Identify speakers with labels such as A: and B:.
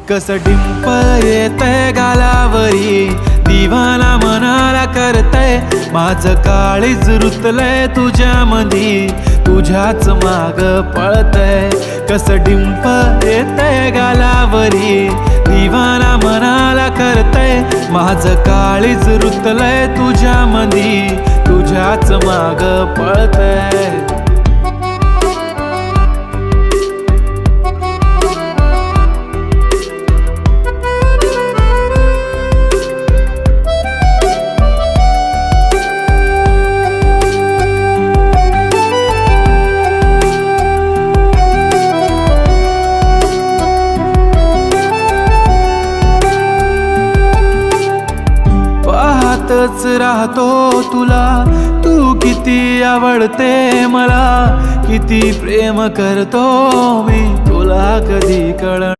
A: कस डिंपल येतय गालावरी, दिवाना मनाला करतय, माझं काळीज रुतलंय तुझ्यामधी, तुझ्याच माग पळतय. कस डिंपल येतय गालावरी, दिवाना मनाला करतय, माझं काळीज रुतलंय तुझ्यामधी, तुझ्याच माग पळतय. पाहतच राहतो तुला, तू किती आवडते मला, किती प्रेम करतो मी तुला कधी कळणार.